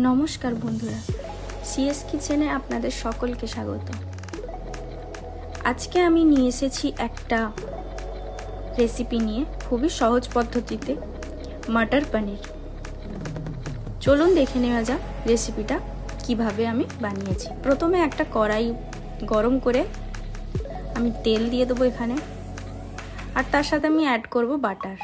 নমস্কার বন্ধুরা, সিএস কিচেনে আপনাদের সকলকে স্বাগত। আজকে আমি নিয়ে এসেছি একটা রেসিপি নিয়ে, খুবই সহজ পদ্ধতিতে মটর পনির। চলুন দেখে নেওয়া যাক রেসিপিটা কিভাবে আমি বানিয়েছি। প্রথমে একটা কড়াই গরম করে আমি তেল দিয়ে দেবো এখানে, আর তার সাথে আমি অ্যাড করব বাটার।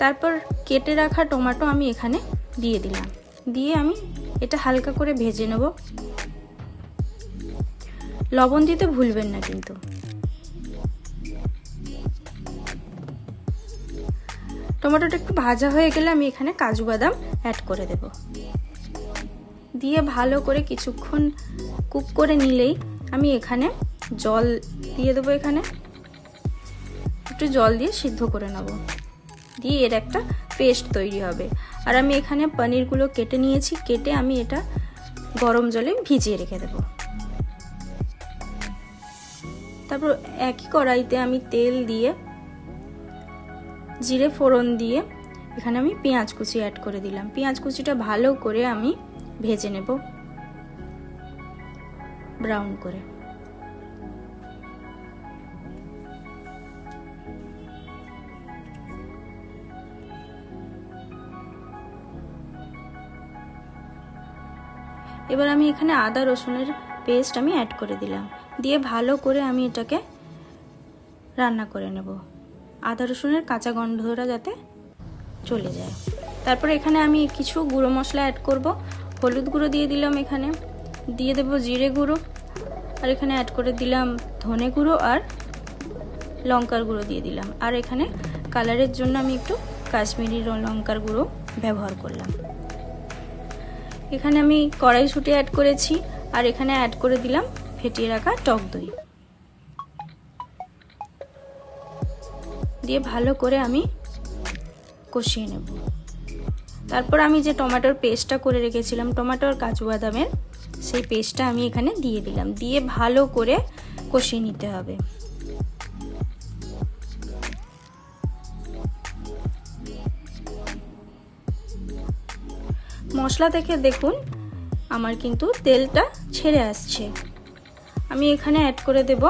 তারপর কেটে রাখা টমেটো আমি এখানে দিয়ে দিলাম, দিয়ে আমি এটা হালকা করে ভেজে নেব। লবণ দিতে ভুলবেন না কিন্তু। টমেটোটা একটু ভাজা হয়ে গেলে আমি এখানে কাজু বাদাম অ্যাড করে দেব, দিয়ে ভালো করে কিছুক্ষণ কুক করে নিলেই আমি এখানে জল দিয়ে দেবো। এখানে একটু জল দিয়ে সিদ্ধ করে নেব, দিয়ে এর একটা পেস্ট তৈরি হবে। আর আমি এখানে পনিরগুলো কেটে নিয়েছি, কেটে আমি এটা গরম জলে ভিজিয়ে রেখে দেব। তারপর একই কড়াইতে আমি তেল দিয়ে জিরে ফোড়ন দিয়ে এখানে আমি পেঁয়াজ কুচি অ্যাড করে দিলাম। পেঁয়াজ কুচিটা ভালো করে আমি ভেজে নেব ব্রাউন করে। এবার আমি এখানে আদা রসুনের পেস্ট আমি অ্যাড করে দিলাম, দিয়ে ভালো করে আমি এটাকে রান্না করে নেব, আদা রসুনের কাঁচা গন্ধটা যাতে চলে যায়। তারপর এখানে আমি কিছু গুঁড়ো মশলা অ্যাড করব। হলুদ গুঁড়ো দিয়ে দিলাম, এখানে দিয়ে দেব জিরে গুঁড়ো, আর এখানে অ্যাড করে দিলাম ধনে গুঁড়ো আর লঙ্কার গুঁড়ো দিয়ে দিলাম। আর এখানে কালারের জন্য আমি একটু কাশ্মীরি লঙ্কার গুঁড়ো ব্যবহার করলাম। এখানে আমি কড়াইশুঁটি অ্যাড করেছি, আর এখানে অ্যাড করে দিলাম ফেটিয়ে রাখা টক দই, দিয়ে ভালো করে আমি কষিয়ে নেব। তারপর আমি যে টমেটোর পেস্টটা করে রেখেছিলাম, টমেটো আর কাজু বাদামের, সেই পেস্টটা আমি এখানে দিয়ে দিলাম, দিয়ে ভালো করে কষিয়ে নিতে হবে। মশলা থেকে দেখুন আমার কিন্তু তেলটা ছেড়ে আসছে। আমি এখানে অ্যাড করে দেব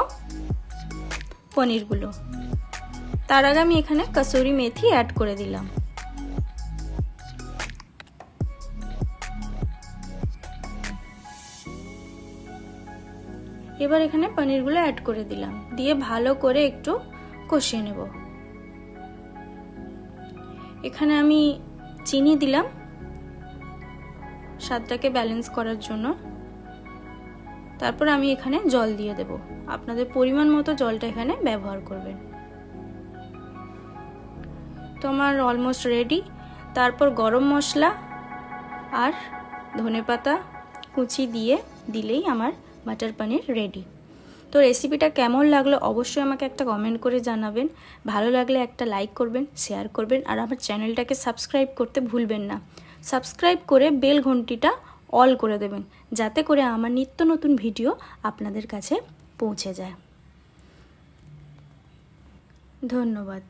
পনিরগুলো। তার আগে আমি এখানে কসুরি মেথি অ্যাড করে দিলাম। এবার এখানে পনিরগুলো অ্যাড করে দিলাম, দিয়ে ভালো করে একটু কষিয়ে নেব। এখানে আমি চিনি দিলাম স্বাদটাকে ব্যালেন্স করার জন্য। তারপর আমি এখানে জল দিয়ে দেব, আপনাদের পরিমাণ মতো জলটা এখানে ব্যবহার করবেন। তো আমার অলমোস্ট রেডি। তারপর গরম মশলা আর ধনেপাতা কুচি দিয়ে দিলেই আমার মটর পনির রেডি। তো রেসিপিটা কেমন লাগলো অবশ্যই আমাকে একটা কমেন্ট করে জানাবেন। ভালো লাগলে একটা লাইক করবেন, শেয়ার করবেন, আর আমার চ্যানেলটাকে সাবস্ক্রাইব করতে ভুলবেন না। সাবস্ক্রাইব করে বেল ঘন্টিটা অল করে দেবেন, যাতে করে আমার নিত্য নতুন ভিডিও আপনাদের কাছে পৌঁছে যায়। ধন্যবাদ।